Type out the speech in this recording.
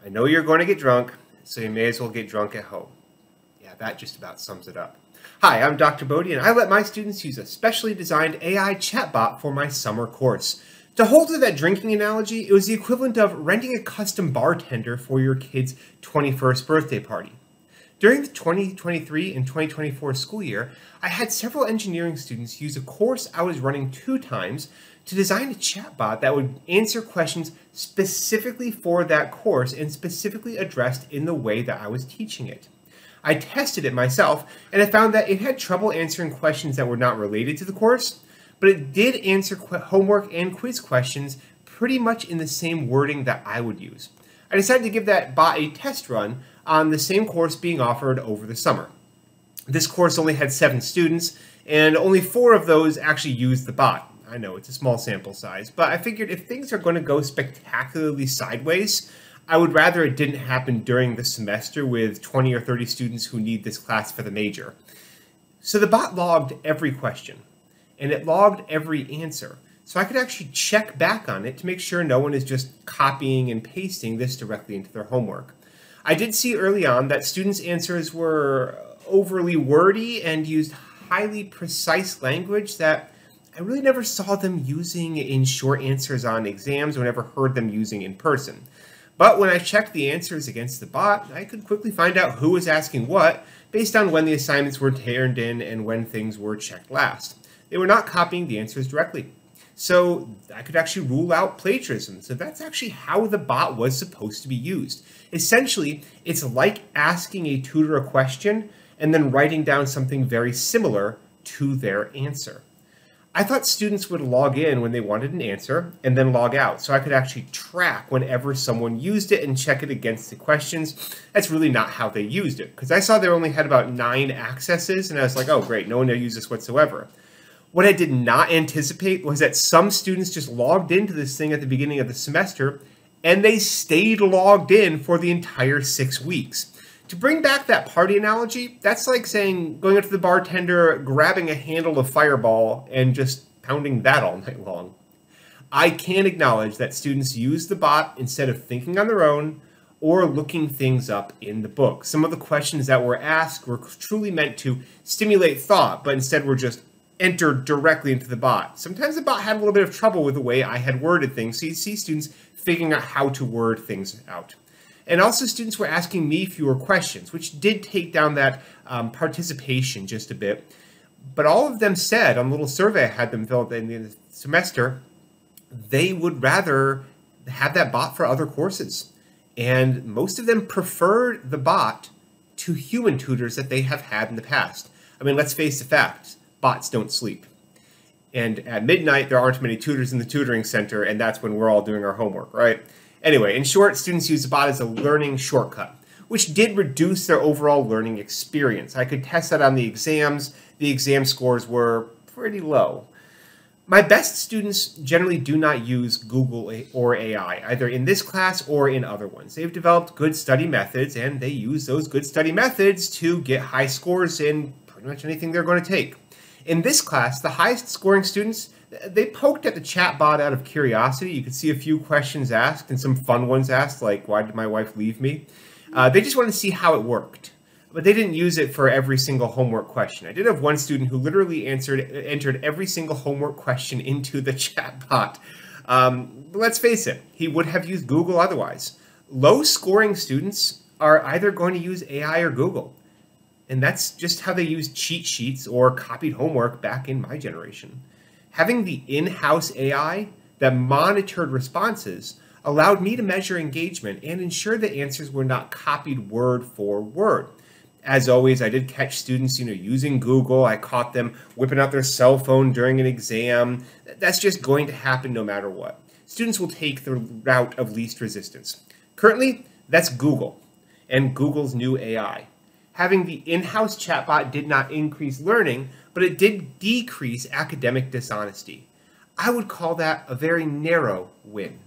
I know you're going to get drunk, so you may as well get drunk at home. Yeah, that just about sums it up. Hi, I'm Dr. Bodie, and I let my students use a specially designed AI chatbot for my summer course. To hold to that drinking analogy, it was the equivalent of renting a custom bartender for your kid's 21st birthday party. During the 2023 and 2024 school year, I had several engineering students use a course I was running 2 times to design a chatbot that would answer questions specifically for that course and specifically addressed in the way that I was teaching it. I tested it myself, and I found that it had trouble answering questions that were not related to the course, but it did answer homework and quiz questions pretty much in the same wording that I would use. I decided to give that bot a test run on the same course being offered over the summer. This course only had 7 students, and only 4 of those actually used the bot. I know it's a small sample size, but I figured if things are going to go spectacularly sideways, I would rather it didn't happen during the semester with 20 or 30 students who need this class for the major. So the bot logged every question, and it logged every answer. So I could actually check back on it to make sure no one is just copying and pasting this directly into their homework. I did see early on that students' answers were overly wordy and used highly precise language that I really never saw them using in short answers on exams or never heard them using in person. But when I checked the answers against the bot, I could quickly find out who was asking what based on when the assignments were turned in and when things were checked last. They were not copying the answers directly. So I could actually rule out plagiarism. So that's actually how the bot was supposed to be used. Essentially, it's like asking a tutor a question and then writing down something very similar to their answer. I thought students would log in when they wanted an answer and then log out, so I could actually track whenever someone used it and check it against the questions. That's really not how they used it, because I saw they only had about 9 accesses, and I was like, oh great, no one used this whatsoever. What I did not anticipate was that some students just logged into this thing at the beginning of the semester, and they stayed logged in for the entire 6 weeks. To bring back that party analogy, that's like saying going up to the bartender, grabbing a handle of Fireball, and just pounding that all night long. I can acknowledge that students use the bot instead of thinking on their own or looking things up in the book. Some of the questions that were asked were truly meant to stimulate thought, but instead were just entered directly into the bot. Sometimes the bot had a little bit of trouble with the way I had worded things, so you see students figuring out how to word things out. And also students were asking me fewer questions, which did take down that participation just a bit. But all of them said on a little survey I had them fill out in the semester, they would rather have that bot for other courses. And most of them preferred the bot to human tutors that they have had in the past. I mean, let's face the facts, bots don't sleep. And at midnight, there aren't many tutors in the tutoring center, and that's when we're all doing our homework, right? Anyway, in short, students use the bot as a learning shortcut, which did reduce their overall learning experience. I could test that on the exams. The exam scores were pretty low. My best students generally do not use Google or AI, either in this class or in other ones. They've developed good study methods, and they use those good study methods to get high scores in pretty much anything they're going to take. In this class, the highest scoring students, they poked at the chat bot out of curiosity. You could see a few questions asked and some fun ones asked, like, why did my wife leave me? They just wanted to see how it worked. But they didn't use it for every single homework question. I did have one student who literally entered every single homework question into the chat bot. Let's face it, he would have used Google otherwise. Low scoring students are either going to use AI or Google. And that's just how they used cheat sheets or copied homework back in my generation. Having the in-house AI that monitored responses allowed me to measure engagement and ensure the answers were not copied word for word. As always, I did catch students, using Google. I caught them whipping out their cell phone during an exam. That's just going to happen no matter what. Students will take the route of least resistance. Currently, that's Google and Google's new AI. Having the in-house chatbot did not increase learning, but it did decrease academic dishonesty. I would call that a very narrow win.